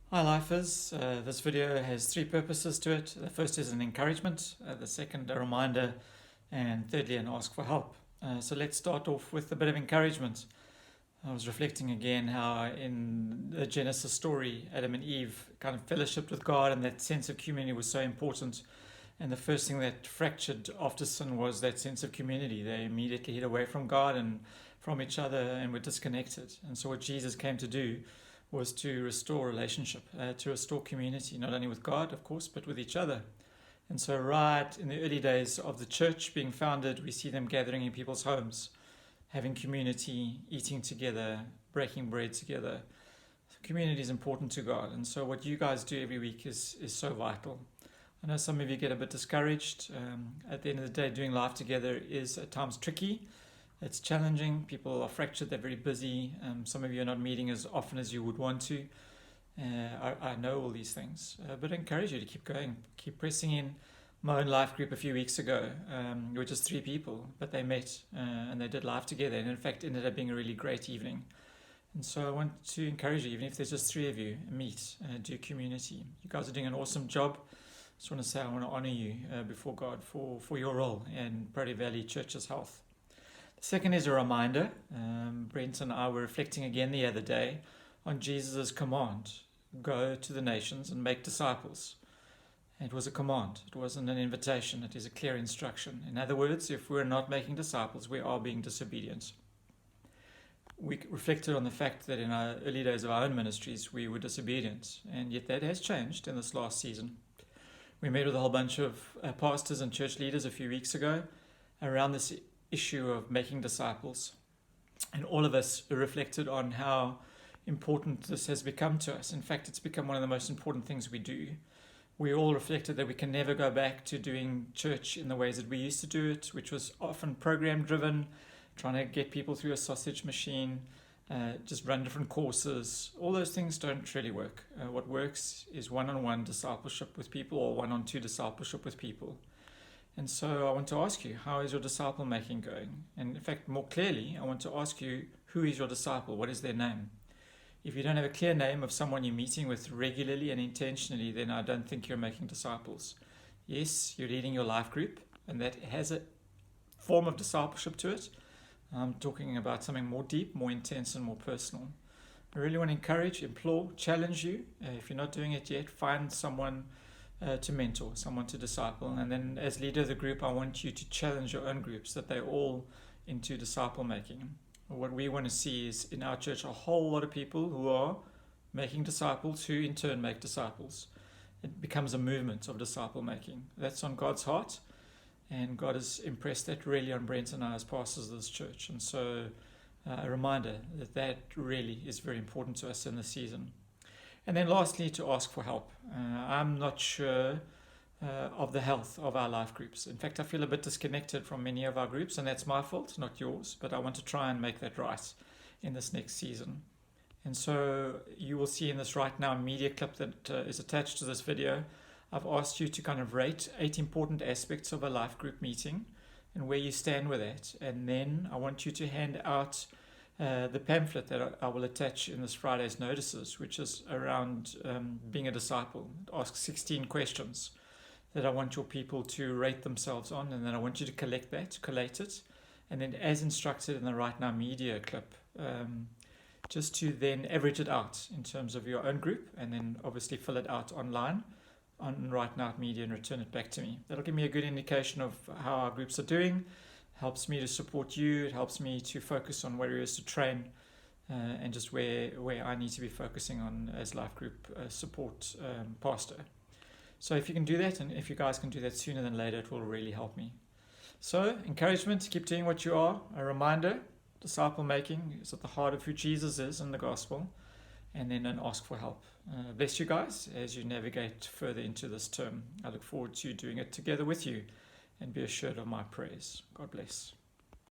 Hi Lifers, this video has three purposes to it. The first is an encouragement, the second a reminder, and thirdly an ask for help. So let's start off with a bit of encouragement. I was reflecting again how in the Genesis story, Adam and Eve kind of fellowshiped with God, and that sense of community was so important. And the first thing that fractured after sin was that sense of community. They immediately hid away from God and from each other and were disconnected. And so what Jesus came to do was to restore relationship, to restore community, not only with God, of course, but with each other. And so, right in the early days of the church being founded, we see them gathering in people's homes, having community, eating together, breaking bread together. Community is important to God, and so what you guys do every week is so vital. I know some of you get a bit discouraged. At the end of the day, doing life together is at times tricky. It's challenging. People are fractured. They're very busy. Some of you are not meeting as often as you would want to. I know all these things, but I encourage you to keep going, keep pressing in. My own life group a few weeks ago, we were just three people, but they met and they did life together, and in fact ended up being a really great evening. And so I want to encourage you, even if there's just three of you, meet, do community. You guys are doing an awesome job. I just want to say I want to honor you before God for your role in Prairie Valley Church's health. The second is a reminder. Brent and I were reflecting again the other day on Jesus' command, go to the nations and make disciples. It was a command. It wasn't an invitation. It is a clear instruction. In other words, if we're not making disciples, we are being disobedient. We reflected on the fact that in our early days of our own ministries, we were disobedient, and yet that has changed in this last season. We met with a whole bunch of pastors and church leaders a few weeks ago around this issue of making disciples. And all of us reflected on how important this has become to us. In fact, it's become one of the most important things we do. We all reflected that we can never go back to doing church in the ways that we used to do it, which was often program driven, trying to get people through a sausage machine, just run different courses. All those things don't really work. What works is one-on-one discipleship with people, or one-on-two discipleship with people. And so I want to ask you, how is your disciple making going? And in fact, more clearly, I want to ask you, who is your disciple? What is their name? If you don't have a clear name of someone you're meeting with regularly and intentionally, then I don't think you're making disciples. Yes, you're leading your life group, and that has a form of discipleship to it. I'm talking about something more deep, more intense, and more personal. I really want to encourage, implore, challenge you. If you're not doing it yet, find someone to mentor, someone to disciple. And then as leader of the group, I want you to challenge your own groups that they're all into disciple making. What we want to see is in our church a whole lot of people who are making disciples who in turn make disciples. It becomes a movement of disciple making. That's on God's heart, and God has impressed that really on Brent and I as pastors of this church. And so a reminder that that really is very important to us in this season. And then lastly, to ask for help. I'm not sure of the health of our life groups. In fact, I feel a bit disconnected from many of our groups, and that's my fault, not yours, but I want to try and make that right in this next season. And so you will see in this right now media clip that is attached to this video, I've asked you to kind of rate 8 important aspects of a life group meeting and where you stand with that. And then I want you to hand out the pamphlet that I will attach in this Friday's notices, which is around being a disciple. It asks 16 questions that I want your people to rate themselves on, and then I want you to collate it, and then as instructed in the Right Now Media clip, just to then average it out in terms of your own group, and then obviously fill it out online on Right Now Media and return it back to me. That'll give me a good indication of how our groups are doing. Helps me to support you. It helps me to focus on where areas to train and just where I need to be focusing on as life group support pastor. So if you can do that, and if you guys can do that sooner than later, it will really help me. So encouragement, keep doing what you are. A reminder, disciple making is at the heart of who Jesus is in the gospel. And then an ask for help. Bless you guys as you navigate further into this term. I look forward to doing it together with you, and be assured of my prayers. God bless.